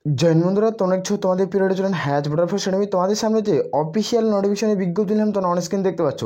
Join বন্ধুরা, তোমরা দেখছো তোমাদের পিরিয়ডে চলেন হ্যাচ বাটারফ্লাই একাডেমি। তোমাদের সামনে যে অফিসিয়াল নোটিফিকেশনের বিজ্ঞপ্তি নিলাম তোমরা অন স্ক্রিন দেখতে পাচ্ছ,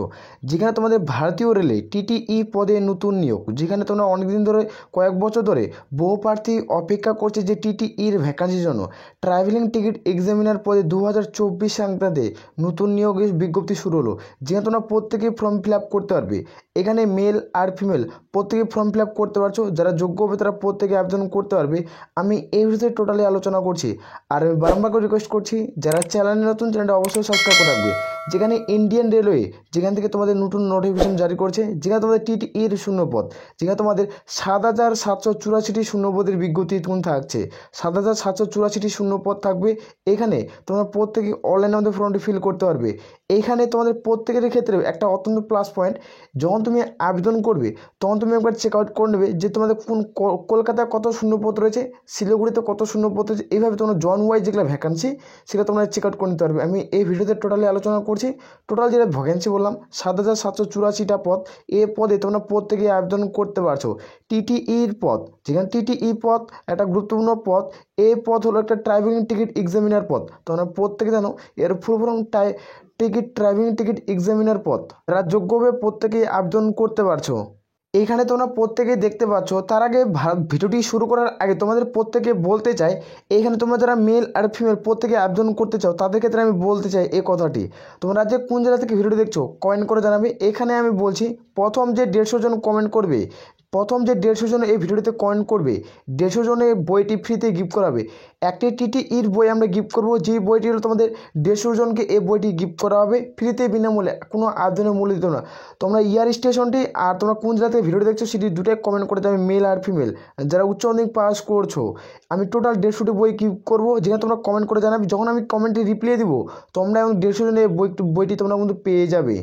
যেখানে তোমাদের ভারতীয় রেলে টিটিই পদে নতুন নিয়োগ। যেখানে তোমরা অনেকদিন ধরে, কয়েক বছর ধরে বহু প্রার্থী অপেক্ষা করছে যে টিটিইর ভ্যাকান্সির জন্য। ট্রাভেলিং টিকিট এক্সামিনার পদে 2024 সংক্রান্তে নতুন নিয়োগের বিজ্ঞপ্তি শুরু হলো, যেখানে তোমরা প্রত্যেকেই ফর্ম ফিল আপ করতে পারবে। এখানে মেল আর ফিমেল প্রত্যেকেই ফর্ম ফিল আপ করতে পারছো। যারা যোগ্য হবে তারা প্রত্যেকে আবেদন করতে পারবে। আমি এই ভিডিওতে টোটালি আলোচনা করছি। আর আমি বারবার করে রিকোয়েস্ট করছি, যারা চ্যানেলে নতুন, চ্যানেলটা অবশ্যই সাবস্ক্রাইব করে রাখবে। যেখানে ইন্ডিয়ান রেলওয়ে যেখান থেকে তোমাদের নতুন নোটিফিকেশন জারি করছে, যেখানে তোমাদের টিটিইর শূন্যপদ, যেখানে তোমাদের 7,784টি শূন্যপদের বিজ্ঞপ্তি থাকছে। 7,784টি শূন্যপদ থাকবে। এখানে তোমরা প্রত্যেকে অনলাইনে আমাদের ফর্মটি ফিল করতে পারবে। এইখানে তোমাদের প্রত্যেকের ক্ষেত্রে একটা অত্যন্ত প্লাস পয়েন্ট, যখন তুমি আবেদন করবে তখন তুমি একবার চেক আউট করে নেবে যে তোমাদের কোন কলকাতায় কত শূন্যপদ রয়েছে, শিলিগুড়িতে কত শূন্যপদ রয়েছে। এইভাবে তোমরা জন ওয়াইজ যেগুলো ভ্যাকান্সি সেটা তোমরা চেক আউট করে নিতে পারবে। আমি এই ভিডিওতে টোটালি আলোচনা করছি। টোটাল যেটা ভ্যাকেন্সি বললাম 7,784টা পদ। এ পদে তোমরা প্রত্যেকে আবেদন করতে পারছো। টিটিইর পদ, যেখানে টিটিই পদ একটা গুরুত্বপূর্ণ পদ। এই পদ হলো একটা ট্রাভেলিং টিকিট এক্সামিনার পদ। তোমরা প্রত্যেকে জানো এর full form travelling ticket examiner পদ। যারা যোগ্য হবে প্রত্যেকেই আবেদন করতে পারছো। এইখানে তোমরা প্রত্যেকেই দেখতে পাচ্ছ। তার আগে ভিডিওটি শুরু করার আগে তোমাদের প্রত্যেকে বলতে চাই, এইখানে তোমরা যারা মেল আর ফিমেল প্রত্যেকে আবেদন করতে চাও তাদের ক্ষেত্রে আমি বলতে চাই এই কথাটি। তোমরা যে কোন জেলা থেকে ভিডিওটি দেখছো কমেন্ট করে জানাবে। এখানে আমি বলছি, প্রথম যে 150 জন কমেন্ট করবে, প্রথম যে 150 জন এই ভিডিওটিতে কমেন্ট করবে, 150 জনের বইটি ফ্রিতে গিফট করাবে। একটি টিটিইর বই আমরা গিফট করবো, যেই বইটি হলো তোমাদের 150 জনকে এই বইটি গিফট করা হবে ফ্রিতে, বিনামূল্যে, কোনো আবেদনের মূল্য দিতে না। তোমরা ইয়ার স্টেশনটি আর তোমরা কোন জেলা থেকে ভিডিওটি দেখছো সেটি দুটাই কমেন্ট করে দেবে, মেল আর ফিমেল। যারা উচ্চ মাধ্যমিক পাস করছো, আমি টোটাল 150টি বই গিফট করবো, যেখানে তোমরা কমেন্ট করে জানাবে। যখন আমি কমেন্টে রিপ্লাই দিব তোমরা এবং 150 জনের বইটি তোমরা কিন্তু পেয়ে যাবে।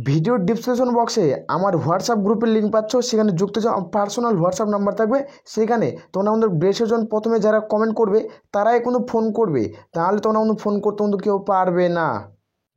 ভিডিওর ডিসক্রিপশন বক্সে আমার হোয়াটসঅ্যাপ গ্রুপের লিঙ্ক পাচ্ছ, সেখানে যুক্ত যে পার্সোনাল হোয়াটসঅ্যাপ নাম্বার থাকবে, সেখানে তোমরা আমাদের 150 জন প্রথমে যারা কমেন্ট করবে তারাই কিন্তু ফোন করবে, তাহলে তোমরা কিন্তু ফোন করতে কিন্তু কেউ পারবে না।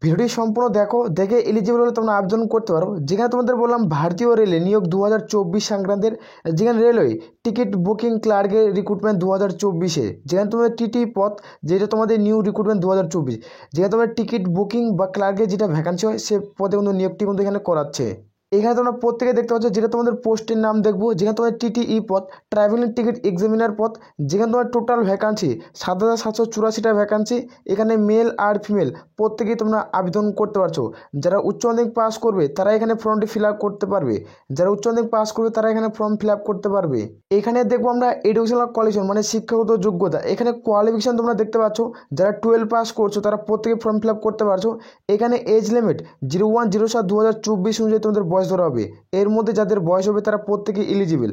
ভিডিওটি সম্পূর্ণ দেখো, দেখে এলিজিবল হলে তোমরা আবেদন করতে পারো। যেখানে তোমাদের বললাম ভারতীয় রেলে নিয়োগ 2024 সংক্রান্তের, যেখানে রেলওয়ে টিকিট বুকিং ক্লার্কের রিক্রুটমেন্ট 2024-এ, যেখানে তোমাদের টিটি পদ, যেটা তোমাদের নিউ রিক্রুটমেন্ট 2024, যেখানে তোমাদের টিকিট বুকিং বা ক্লার্কের যেটা ভ্যাকান্সি হয় সে পদে কিন্তু নিয়োগটি কিন্তু এখানে করাচ্ছে। এখানে তোমরা প্রত্যেকে দেখতে পাচ্ছ, যেটা তোমাদের পোস্টের নাম দেখবো, যেখানে তোমাদের টিটিই পদ ট্রাভেলিং টিকিট এক্সামিনার পদ, যেখানে তোমার টোটাল ভ্যাকান্সি 7,784টা ভ্যাকান্সি। এখানে মেল আর ফিমেল প্রত্যেকেই তোমরা আবেদন করতে পারছো। যারা উচ্চ মাধ্যমিক পাস করবে তারা এখানে ফর্মটি ফিল আপ করতে পারবে। যারা উচ্চ মাধ্যমিক পাস করবে তারা এখানে ফর্ম ফিল আপ করতে পারবে। এখানে দেখবো আমরা এডুকেশনাল কোয়ালিফিকেশন মানে শিক্ষাগত যোগ্যতা। এখানে কোয়ালিফিকেশন তোমরা দেখতে পাচ্ছ, যারা 12 পাস করছো তারা প্রত্যেকে ফর্ম ফিল আপ করতে পারছো। এখানে এজ লিমিট 01/07/2024 অনুযায়ী তোমাদের বয়স ধরা হবে। এর মধ্যে যাদের বয়স হবে তারা প্রত্যেকে এলিজিবল।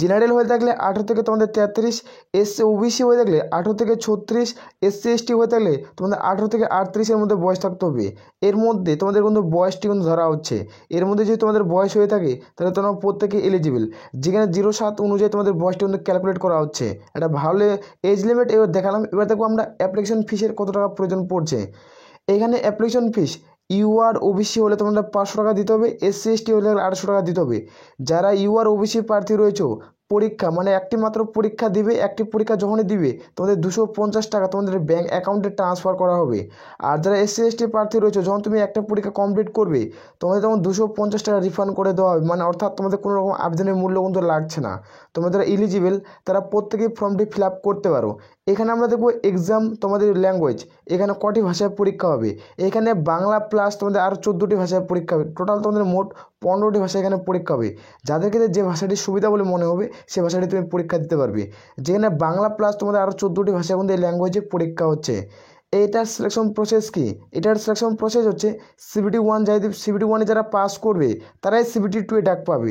জেনারেল হয়ে থাকলে 18 থেকে তোমাদের 33, ওবিসি হয়ে থাকলে 18 থেকে 36, SC/ST হয়ে থাকলে তোমাদের 18 থেকে 38-এর মধ্যে বয়স থাকতে হবে। এর মধ্যে তোমাদের কিন্তু বয়সটি কিন্তু ধরা হচ্ছে। এর মধ্যে যদি তোমাদের বয়স হয়ে থাকে তাহলে তোমরা প্রত্যেকে এলিজিবল। যেখানে 07 অনুযায়ী তোমাদের বয়সটি কিন্তু ক্যালকুলেট করা হচ্ছে। এটা ভালো এজ লিমিট এবার দেখালাম। এবার দেখবো আমরা অ্যাপ্লিকেশন ফিসের কত টাকা প্রয়োজন পড়ছে। এখানে অ্যাপ্লিকেশন ফিস ইউআর ওবিসি হলে তোমাদের 500 টাকা দিতে হবে, SC/ST হলে 800 টাকা দিতে হবে। যারা ইউআর ওবিসি প্রার্থী রয়েছে, পরীক্ষা মানে একটি মাত্র পরীক্ষা দিবে, একটি পরীক্ষা যখনই দিবে তোমাদের 250 টাকা তোমাদের ব্যাঙ্ক অ্যাকাউন্টে ট্রান্সফার করা হবে। আর যারা SC/ST প্রার্থী রয়েছে, যখন তুমি একটা পরীক্ষা কমপ্লিট করবে তোমাদের তখন 250 টাকা রিফান্ড করে দেওয়া হবে। মানে অর্থাৎ তোমাদের কোনো রকম আবেদনের মূল্য কিন্তু লাগছে না। তোমরা যারা এলিজিবল তারা প্রত্যেকেই ফর্মটি ফিল আপ করতে পারো। এখানে আমরা দেখবো এক্সাম, তোমাদের ল্যাঙ্গুয়েজ, এখানে কটি ভাষায় পরীক্ষা হবে। এখানে বাংলা প্লাস তোমাদের আরও 14টি ভাষায় পরীক্ষা হবে। টোটাল তোমাদের মোট 15টি ভাষায় এখানে পরীক্ষা হবে। যাদের ক্ষেত্রে যে ভাষাটি সুবিধা বলে মনে হবে সে ভাষাটি তুমি পরীক্ষা দিতে পারবে। যেখানে বাংলা প্লাস তোমাদের আরও 14টি ভাষায় কিন্তু এই ল্যাঙ্গুয়েজে পরীক্ষা হচ্ছে। এটার সিলেকশন প্রসেস কি? এটার সিলেকশন প্রসেস হচ্ছে CBT 1, CBT 1-এ যারা পাস করবে তারাই CBT 2-এ ডাক পাবে।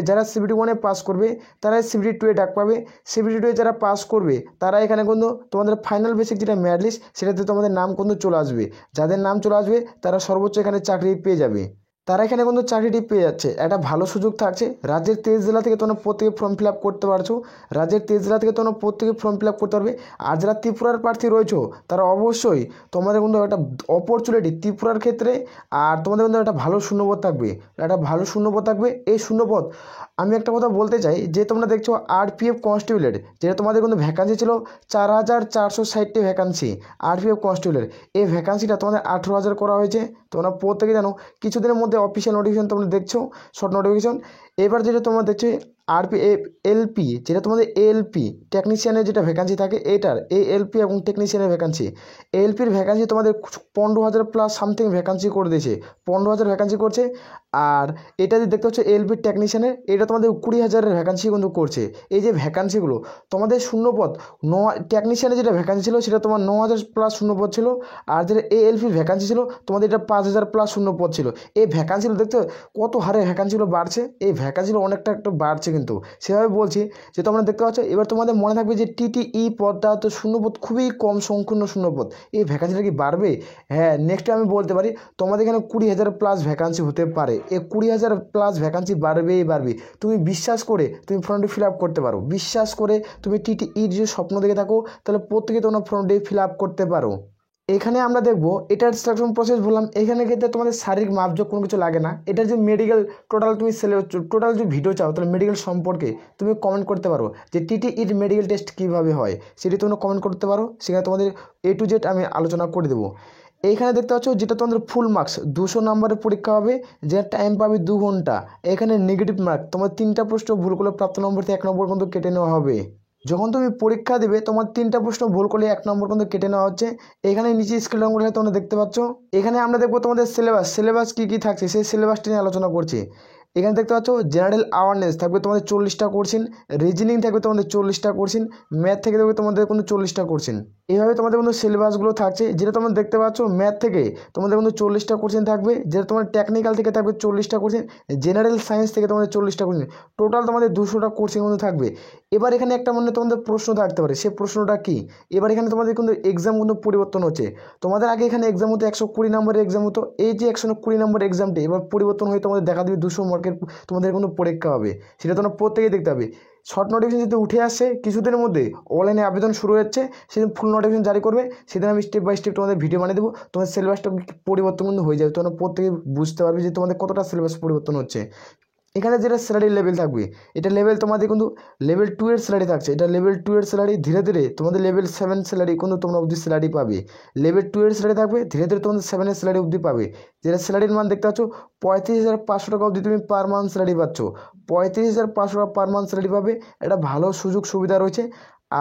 যারা CBT 1-এ পাস করবে তারাই CBT 2-এ ডাক পাবে। CBT 2-এ যারা পাস করবে তারা এখানে কিন্তু তোমাদের ফাইনাল বেসিক যেটা মেরিট লিস্ট সেটাতে তোমাদের নাম কিন্তু চলে আসবে। যাদের নাম চলে আসবে তারা সর্বোচ্চ এখানে চাকরি পেয়ে যাবে। তারা এখানে কিন্তু চাকরিটি পেয়ে যাচ্ছে। একটা ভালো সুযোগ থাকছে। রাজ্যের 23 জেলা থেকে তোমরা প্রত্যেকে ফর্ম ফিল আপ করতে পারছো। রাজ্যের 23 জেলা থেকে তোমরা প্রত্যেকে ফর্ম ফিল আপ করতে পারবে। আর যারা ত্রিপুরার প্রার্থী রয়েছো তারা অবশ্যই তোমাদের কিন্তু একটা অপরচুনিটি ত্রিপুরার ক্ষেত্রে, আর তোমাদের কিন্তু একটা ভালো শূন্যপদ থাকবে, একটা ভালো শূন্যপদ থাকবে। এই শূন্যপদ আমি একটা কথা বলতে চাই যে তোমরা দেখছো আরপিএফ কনস্টেবলের, যেটা তোমাদের কিন্তু ভ্যাকান্সি ছিল 4460টি ভ্যাকান্সি আরপিএফ কনস্টেবলের। এই ভ্যাকান্সিটা তোমাদের 18,000 করা হয়েছে। তোমরা প্রত্যেকে জানো কিছুদিনের মধ্যে অফিসিয়াল নোটিফিকেশন তোমরা দেখছো, শর্ট নোটিফিকেশন। এবার যেটা তোমরা দেখছো আরপিএফ এলপি, যেটা তোমাদের এলপি টেকনিশিয়ানের যেটা ভ্যাকান্সি থাকে এটার, এই এলপি এবং টেকনিশিয়ানের ভ্যাকান্সি, এলপির ভ্যাকান্সি তোমাদের 15,000 প্লাস সামথিং ভ্যাকান্সি করে দিয়েছে, 15,000 ভ্যাকান্সি করছে। আর এটা যে দেখতে পাচ্ছ এলপি টেকনিশিয়ানের, এটা তোমাদের 20,000 ভ্যাকান্সি কিন্তু করছে। এই যে ভ্যাকান্সিগুলো তোমাদের শূন্যপদ টেকনিশিয়ানের যেটা ভ্যাকান্সি ছিল সেটা তোমার 9,000 প্লাস শূন্যপদ ছিল। আর যেটা এএলপির ভ্যাকান্সি ছিল তোমাদের এটা 5,000 প্লাস শূন্যপদ ছিল। এই ভ্যাকান্সিগুলো দেখতে কত হারে ভ্যাকান্সিগুলো বাড়ছে, এই ভ্যাকান্সিগুলো অনেকটা একটু বাড়ছে। কিন্তু সেভাবে বলছি যে তোমরা দেখতে পাচ্ছ। এবার তোমাদের মনে থাকবে যে টিটিই পদটা তো শূন্যপদ খুবই কম সংকীর্ণ শূন্যপদ, এই ভ্যাকান্সিটা কি বাড়বে? হ্যাঁ, নেক্সট আমি বলতে পারি তোমাদের এখানে 20,000 প্লাস ভ্যাকান্সি হতে পারে। এই 20,000 প্লাস ভ্যাকান্সি বাড়বেই বাড়বে। তুমি বিশ্বাস করে তুমি ফর্মটি ফিল আপ করতে পারো, বিশ্বাস করে তুমি টিটিইর যে স্বপ্ন দেখে থাকো তাহলে প্রত্যেকে তোমরা ফর্মটি ফিল আপ করতে পারো। এখানে আমরা দেখবো এটার সিলেকশন প্রসেস বললাম। এখানে ক্ষেত্রে তোমাদের শারীরিক মাপযোগ কোনো কিছু লাগে না। এটার যে মেডিকেল টোটাল তুমি টোটাল যে ভিডিও চাও তাহলে মেডিকেল সম্পর্কে তুমি কমেন্ট করতে পারো যে টিটিইর মেডিকেল টেস্ট কীভাবে হয় সেটি তোমরা কমেন্ট করতে পারো। সেখানে তোমাদের A to Z আমি আলোচনা করে দেবো। এইখানে দেখতে পাচ্ছ যেটা তোমাদের ফুল মার্কস 200 নম্বরের পরীক্ষা হবে, যে টাইম পাবে 2 ঘন্টা। এখানে নেগেটিভ মার্ক তোমার 3টা প্রশ্ন ভুল করলে প্রাপ্ত নম্বর থেকে 1 নম্বর কিন্তু কেটে নেওয়া হবে। যখন তুমি পরীক্ষা দেবে তোমার 3টা প্রশ্ন ভুল করলে 1 নম্বর কিন্তু কেটে নেওয়া হচ্ছে। এখানে নিচে স্কেল ডাউন করলে তোমরা দেখতে পাচ্ছ। এখানে আমরা দেখবো তোমাদের সিলেবাস কী কী থাকছে সেই সিলেবাসটি নিয়ে আলোচনা করছি। এখানে দেখতে পাচ্ছ জেনারেল অ্যাওয়ারনেস থাকবে তোমাদের 40টা কোশ্চেন, রিজনিং থাকবে তোমাদের 40টা কোশ্চেন, ম্যাথ থেকে দেখবে তোমাদের কিন্তু 40টা কোশ্চেন। এইভাবে তোমাদের কিন্তু সিলেবাসগুলো থাকছে। যেটা তোমরা দেখতে পাচ্ছ ম্যাথ থেকে তোমাদের কিন্তু 40টা কোশ্চেন থাকবে, যেটা তোমার টেকনিক্যাল থেকে থাকবে 40টা কোশ্চেন, জেনারেল সায়েন্স থেকে তোমাদের 40টা কোশ্চেন, টোটাল তোমাদের 200টা কোশ্চেন কিন্তু থাকবে। এবার এখানে একটা মনে তোমাদের প্রশ্ন থাকতে পারে, সেই প্রশ্নটা কি? এবার এখানে তোমাদের কিন্তু এক্সাম কিন্তু পরিবর্তন হচ্ছে। তোমাদের আগে এখানে এক্সাম হতো 120 নম্বরের এক্সাম হতো, এই যে 120 নম্বরের এক্সামটি এবার পরিবর্তন হয়ে তোমাদের দেখা দেবে 200 মার্কের তোমাদের কিন্তু পরীক্ষা হবে। সেটা তোমরা প্রত্যেকেই দেখতে হবে। শর্ট নোটিফিকেশন যদি উঠে আসছে কিছুদিনের মধ্যে, অনলাইনে আবেদন শুরু হচ্ছে, সেদিন ফুল নোটিফিকেশন জারি করবে, সেদিন আমি স্টেপ বাই স্টেপ তোমাদের ভিডিও বানিয়ে দেবো। তোমাদের সিলেবাসটা পরিবর্তন কিন্তু হয়ে যাবে, তোমরা প্রত্যেকে বুঝতে পারবে যে তোমাদের কতটা সিলেবাস পরিবর্তন হচ্ছে। এখানে যেটা স্যালারি লেভেল থাকবে, এটা লেভেল তোমাদের কিন্তু লেভেল 2 এর স্যালারি থাকছে। এটা লেভেল 2 এর স্যালারি, ধীরে ধীরে তোমাদের লেভেল 7 স্যালারি কিন্তু তোমরা অবধি স্যালারি পাবে। লেভেল 2 এর স্যালারি থাকবে, ধীরে ধীরে তোমাদের 7 এর স্যালারি অবধি পাবে। যেটা স্যালারির মান দেখতে পাচ্ছ 35,500 টাকা অবধি তুমি পার মান্থ স্যালারি পাচ্ছ। 35,500 টাকা পার মান্থ স্যালারি পাবে। এটা ভালো সুযোগ সুবিধা রয়েছে।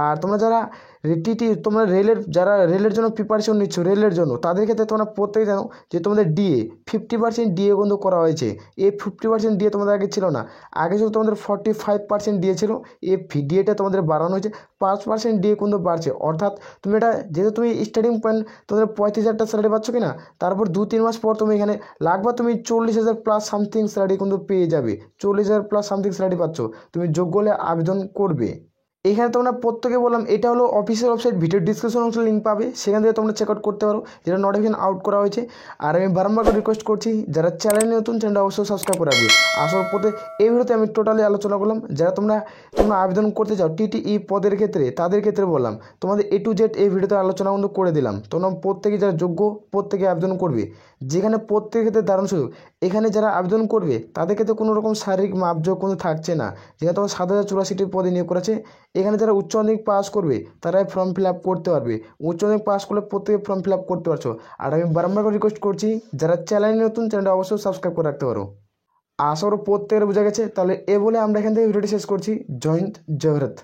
আর তোমরা যারা তোমরা রেলের জন্য প্রিপারেশন নিচ্ছ, রেলের জন্য, তাদের ক্ষেত্রে তোমরা প্রত্যেকে জানো যে তোমাদের ডিএ 50% ডিএ কিন্তু করা হয়েছে। এই 50% ডিএ তোমাদের আগে ছিল না, আগে ছিল তোমাদের 45% ডিএ ছিল। এই ডিএটা তোমাদের বাড়ানো হয়েছে, 5% ডিএ কিন্তু বাড়ছে। অর্থাৎ তুমি এটা যেহেতু তুমি স্টার্টিং পয়েন্ট তোমাদের 35,000 স্যালারি পাচ্ছ কি না, তারপর 2-3 মাস পর তুমি এখানে লাগবা তুমি 40,000 প্লাস সামথিং স্যালারি কিন্তু পেয়ে যাবে। 40,000 প্লাস সামথিং স্যালারি পাচ্ছ, তুমি যোগ্য হলে আবেদন করবে। এখানে তোমরা প্রত্যেকে বললাম এটা হলো অফিসিয়াল ওয়েবসাইট, ভিডিও ডিসক্রিপশন অংশে লিঙ্ক পাবে, সেখান থেকে তোমরা চেক আউট করতে পারো, যেটা নোটিফিকেশন আউট করা হয়েছে। আর আমি বারবার রিকোয়েস্ট করছি যারা চ্যানেলে নতুন, চ্যানেলটা অবশ্যই সাবস্ক্রাইব করে রাখবে। আসল পথে এই ভিডিওতে আমি টোটালি আলোচনা করলাম যারা তোমরা আবেদন করতে চাও টিটিই পদের ক্ষেত্রে, তাদের ক্ষেত্রে বললাম তোমাদের A to Z এই ভিডিওতে আলোচনা কিন্তু করে দিলাম। তোমরা প্রত্যেকে যারা যোগ্য প্রত্যেকে আবেদন করবে, যেখানে প্রত্যেকের ক্ষেত্রে দারুণ সুযোগ। এখানে যারা আবেদন করবে তাদের ক্ষেত্রে কোনো রকম শারীরিক মাপযোগ কিন্তু থাকছে না, যেখানে তোমার 7,084টি পদে নিয়োগ করেছে। এখানে যারা উচ্চ মাধ্যমিক পাস করবে তারাই ফর্ম ফিল আপ করতে পারবে। উচ্চ মাধ্যমিক পাস করলে প্রত্যেকে ফর্ম ফিল আপ করতে পারছো। আর আমি বারবার রিকোয়েস্ট করছি যারা চ্যানেলে নতুন, চ্যানেলটা অবশ্যই সাবস্ক্রাইব করে রাখতে পারো। আশা করি প্রত্যেকের বোঝা গেছে। তাহলে বলে আমরা এখান থেকে ভিডিওটি শেষ করছি। জয় হিন্দ, জয় ভারত।